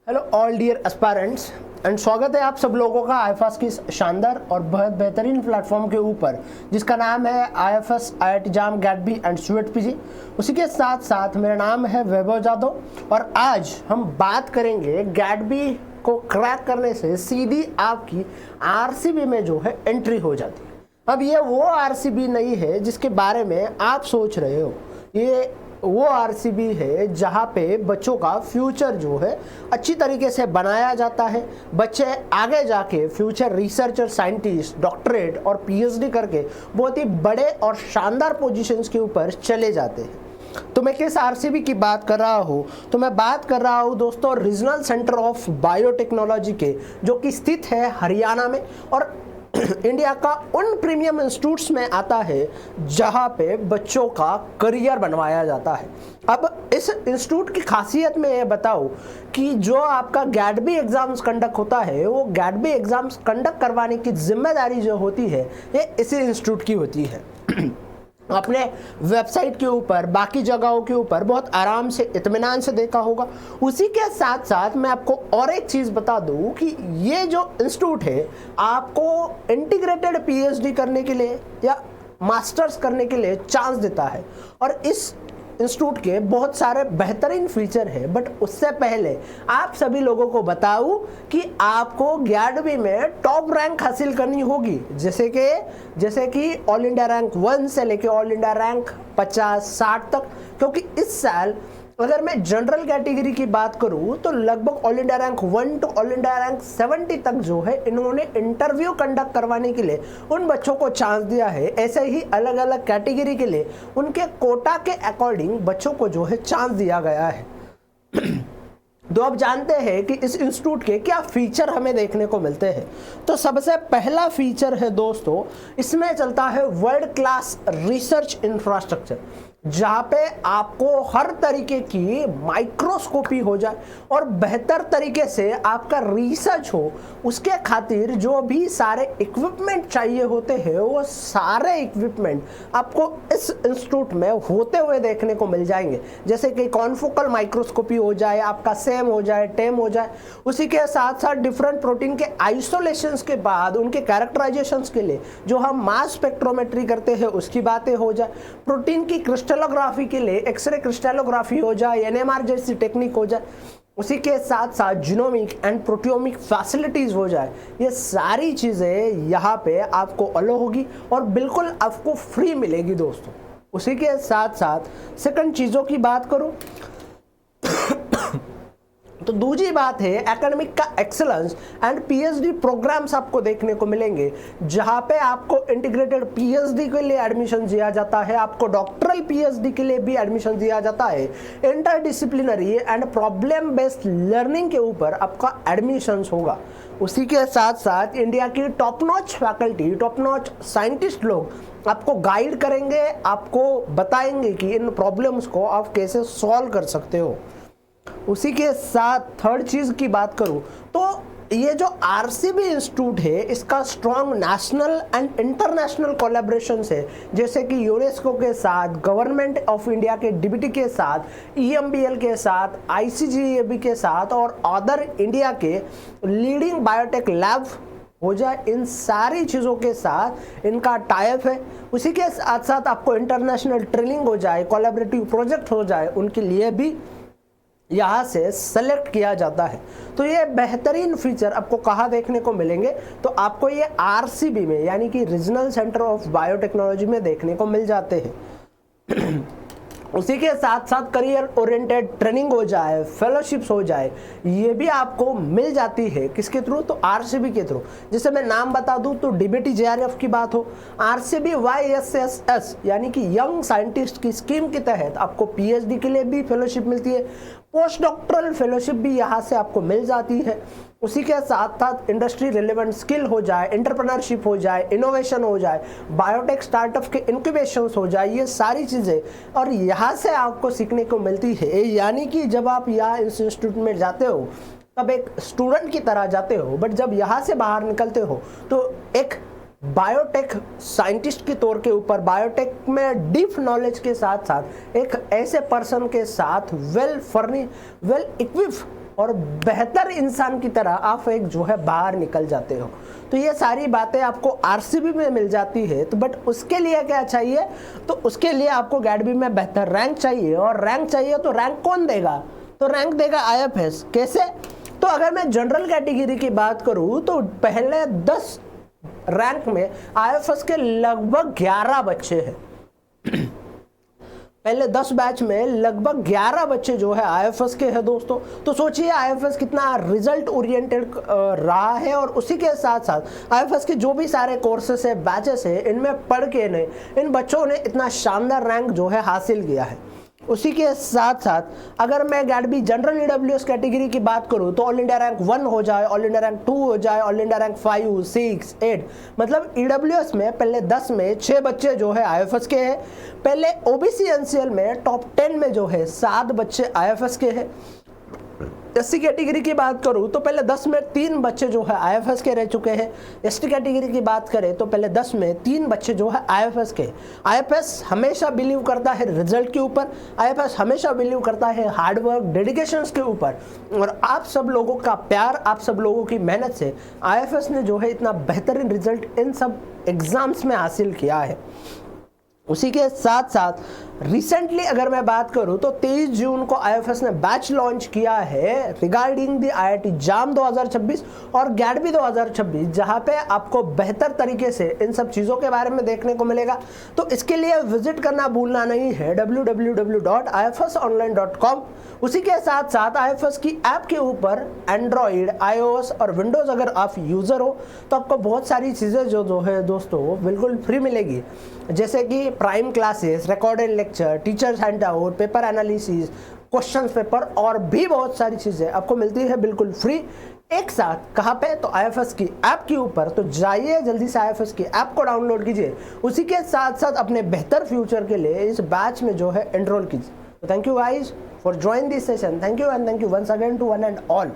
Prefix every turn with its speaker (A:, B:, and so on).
A: Hello all dear aspirants and स्वागत है आप सब लोगों का आईएफएस की इस शानदार और बहुत बेहतरीन प्लेटफॉर्म के ऊपर जिसका नाम है IFS IIT JAM GATE and student PG. उसी के साथ साथ मेरा नाम है वैभव जादव और आज हम बात करेंगे गैट को क्रैक करने से सीधी आपकी आरसीबी में जो है एंट्री हो जाती है। अब ये वो आरसीबी नहीं है जिसके बारे में आप सोच रहे हो, ये वो आरसीबी है जहाँ पे बच्चों का फ्यूचर जो है अच्छी तरीके से बनाया जाता है। बच्चे आगे जाके फ्यूचर रिसर्चर, साइंटिस्ट, डॉक्टरेट और पीएचडी करके बहुत ही बड़े और शानदार पोजीशंस के ऊपर चले जाते हैं। तो मैं किस आरसीबी की बात कर रहा हूँ? तो मैं बात कर रहा हूँ दोस्तों रीजनल सेंटर ऑफ बायोटेक्नोलॉजी के, जो कि स्थित है हरियाणा में और इंडिया का उन प्रीमियम इंस्टीट्यूट्स में आता है जहां पे बच्चों का करियर बनवाया जाता है। अब इस इंस्टीट्यूट की खासियत में ये बताऊं कि जो आपका गैट एग्जाम्स कंडक्ट होता है, वो गैट एग्जाम्स कंडक्ट करवाने की जिम्मेदारी जो होती है ये इसी इंस्टीट्यूट की होती है। अपने वेबसाइट के ऊपर, बाकी जगहों के ऊपर बहुत आराम से इत्मीनान से देखा होगा। उसी के साथ साथ मैं आपको और एक चीज़ बता दूं कि ये जो इंस्टीट्यूट है आपको इंटीग्रेटेड पीएचडी करने के लिए या मास्टर्स करने के लिए चांस देता है और इस इंस्टीट्यूट के बहुत सारे बेहतरीन फीचर है। बट उससे पहले आप सभी लोगों को बताऊं कि आपको गैट में टॉप रैंक हासिल करनी होगी, जैसे कि ऑल इंडिया रैंक 1 से लेके ऑल इंडिया रैंक 50-60 तक। क्योंकि इस साल अगर मैं जनरल कैटेगरी की बात करूं तो लगभग all India rank 1 to all India rank 70 तक जो है इन्होंने इंटरव्यू कंडक्ट करवाने के लिए उन बच्चों को चांस दिया है। ऐसे ही अलग अलग कैटेगरी के लिए उनके कोटा के अकॉर्डिंग बच्चों को जो है चांस दिया गया है। तो अब जानते हैं कि इस इंस्टीट्यूट के क्या फीचर हमें देखने को मिलते हैं। तो सबसे पहला फीचर है दोस्तों, इसमें चलता है वर्ल्ड क्लास रिसर्च इंफ्रास्ट्रक्चर, जहाँ पे आपको हर तरीके की माइक्रोस्कोपी हो जाए और बेहतर तरीके से आपका रिसर्च हो। उसके खातिर जो भी सारे इक्विपमेंट चाहिए होते हैं वो सारे इक्विपमेंट आपको इस इंस्टीट्यूट में होते हुए देखने को मिल जाएंगे। जैसे कि कॉन्फोकल माइक्रोस्कोपी हो जाए, आपका सेम हो जाए, टेम हो जाए। उसी के साथ साथ डिफरेंट प्रोटीन के आइसोलेशंस के बाद उनके कैरेक्टराइजेशंस के लिए जो हम मास स्पेक्ट्रोमेट्री करते हैं उसकी बातें हो जाए। प्रोटीन की क्रिस्टलोग्राफी के लिए एक्सरे क्रिस्टलोग्राफी हो जाए, एनएमआर जैसी टेक्निक हो जाए। उसी के साथ साथ जीनोमिक एंड प्रोटियोमिक फैसिलिटीज हो जाए। ये सारी चीज़ें यहाँ पे आपको अलो होगी और बिल्कुल आपको फ्री मिलेगी दोस्तों। उसी के साथ साथ सेकंड चीज़ों की बात करूँ तो दूसरी बात है एकेडमिक का एक्सेलेंस एंड पीएचडी प्रोग्राम्स आपको देखने को मिलेंगे, जहां पे आपको इंटीग्रेटेड पीएचडी के लिए एडमिशन दिया जाता है, आपको डॉक्टरल पीएचडी के लिए भी एडमिशन दिया जाता है। Interdisciplinary and problem based learning के ऊपर आपका एडमिशन होगा। उसी के साथ साथ इंडिया की top notch faculty, top notch scientist लोग आपको गाइड करेंगे, आपको बताएंगे कि इन प्रॉब्लम्स को आप कैसे सॉल्व कर सकते हो। उसी के साथ थर्ड चीज की बात करूं तो ये जो आरसीबी इंस्टीट्यूट है इसका strong national and international collaboration है, जैसे कि यूनेस्को के साथ, गवर्नमेंट ऑफ इंडिया के डीबीटी के साथ, EMBL के साथ, ICGAB के साथ और अदर इंडिया के लीडिंग बायोटेक लैब हो जाए। इन सारी चीज़ों के साथ इनका टाइप है। उसी के साथ साथ आपको इंटरनेशनल ट्रेनिंग हो जाए, कोलैबोरेटिव प्रोजेक्ट हो जाए, उनके लिए भी यहाँ से सेलेक्ट किया जाता है। तो ये बेहतरीन फीचर आपको कहाँ देखने को मिलेंगे? तो आपको ये आरसीबी में यानी कि रीजनल सेंटर ऑफ बायोटेक्नोलॉजी में देखने को मिल जाते हैं। उसी के साथ साथ करियर ओरिएंटेड ट्रेनिंग हो जाए, फेलोशिप्स हो जाए, ये भी आपको मिल जाती है। किसके थ्रू? तो आरसीबी के थ्रू। जैसे मैं नाम बता दूं तो डीबीटी JRF की बात हो, आरसीबी YSSS यानी कि यंग साइंटिस्ट की स्कीम के तहत आपको पीएचडी के लिए भी फेलोशिप मिलती है, पोस्ट डॉक्टरल फेलोशिप भी यहाँ से आपको मिल जाती है। उसी के साथ साथ इंडस्ट्री रिलेवेंट स्किल हो जाए, एंटरप्रेन्योरशिप हो जाए, इनोवेशन हो जाए, बायोटेक स्टार्टअप के इंक्यूबेशन हो जाए, ये सारी चीज़ें और यहाँ से आपको सीखने को मिलती है। यानी कि जब आप यहाँ इस इंस्टीट्यूट में जाते हो तब एक स्टूडेंट की तरह जाते हो, बट जब यहाँ से बाहर निकलते हो तो एक बायोटेक साइंटिस्ट के तौर के ऊपर, बायोटेक में डीप नॉलेज के साथ साथ एक ऐसे पर्सन के साथ वेल इक्विप और बेहतर इंसान की तरह आप एक जो है बाहर निकल जाते हो। तो ये सारी बातें आपको आरसीबी में मिल जाती है। तो बट उसके लिए क्या चाहिए, तो उसके लिए आपको गैडबी में बेहतर रैंक चाहिए, और रैंक चाहिए तो रैंक कौन देगा, तो रैंक देगा आईएफएस। कैसे, तो अगर मैं जनरल कैटेगरी की बात करूं तो पहले 10 रैंक में आईएफएस के लगभग 11 बच्चे हैं। पहले 10 बैच में लगभग 11 बच्चे जो है आईएफएस के हैं दोस्तों। तो सोचिए आईएफएस कितना रिजल्ट ओरिएंटेड रहा है, और उसी के साथ साथ आईएफएस के जो भी सारे कोर्सेस है, बैचेस है, इनमें पढ़ के ने इन बच्चों ने इतना शानदार रैंक जो है हासिल किया है। उसी के साथ साथ अगर मैं गैडबी जनरल ईडब्ल्यूएस कैटेगरी की बात करूं तो ऑल इंडिया रैंक 1 हो जाए, ऑल इंडिया रैंक 2 हो जाए, ऑल इंडिया रैंक 5, 6, 8, मतलब ईडब्ल्यूएस में पहले 10 में 6 बच्चे जो है आईएफएस के हैं। पहले ओबीसी एनसीएल में टॉप 10 में जो है 7 बच्चे आईएफएस के हैं। एससी कैटेगरी की बात करूं तो पहले 10 में 3 बच्चे जो है आईएफएस के रह चुके हैं। एसटी कैटेगरी की बात करें तो पहले 10 में 3 बच्चे जो है आईएफएस के। आईएफएस हमेशा बिलीव करता है रिजल्ट के ऊपर, आईएफएस हमेशा बिलीव करता है हार्डवर्क डेडिकेशन के ऊपर, और आप सब लोगों का प्यार, आप सब लोगों की मेहनत से आईएफएस ने जो है इतना बेहतरीन रिजल्ट इन सब एग्जाम्स में हासिल किया है। उसी के साथ साथ रिसेंटली अगर मैं बात करूं तो 23 जून को आईएफएस ने बैच लॉन्च किया है रिगार्डिंग द आईआईटी जाम 2026 और गैडबी 2026, जहां पे आपको बेहतर तरीके से इन सब चीज़ों के बारे में देखने को मिलेगा। तो इसके लिए विजिट करना भूलना नहीं है www.ifsonline.com। उसी के साथ साथ आईएफएस की ऐप के ऊपर एंड्रॉइड, आईओएस और विंडोज़ अगर आप यूज़र हो तो आपको बहुत सारी चीज़ें जो है दोस्तों बिल्कुल फ्री मिलेगी, जैसे कि prime classes, recorded lecture, teachers handout, paper analysis, question paper और भी बहुत सारी चीज़ें आपको मिलती है बिल्कुल फ्री एक साथ। कहाँ पे, तो आईएफएस की ऐप के ऊपर। तो जाइए जल्दी से आईएफएस की ऐप को डाउनलोड कीजिए, उसी के साथ साथ अपने बेहतर फ्यूचर के लिए इस बैच में जो है एनरोल कीजिए। Thank you guys for join this session. Thank you and thank you once again to one and all.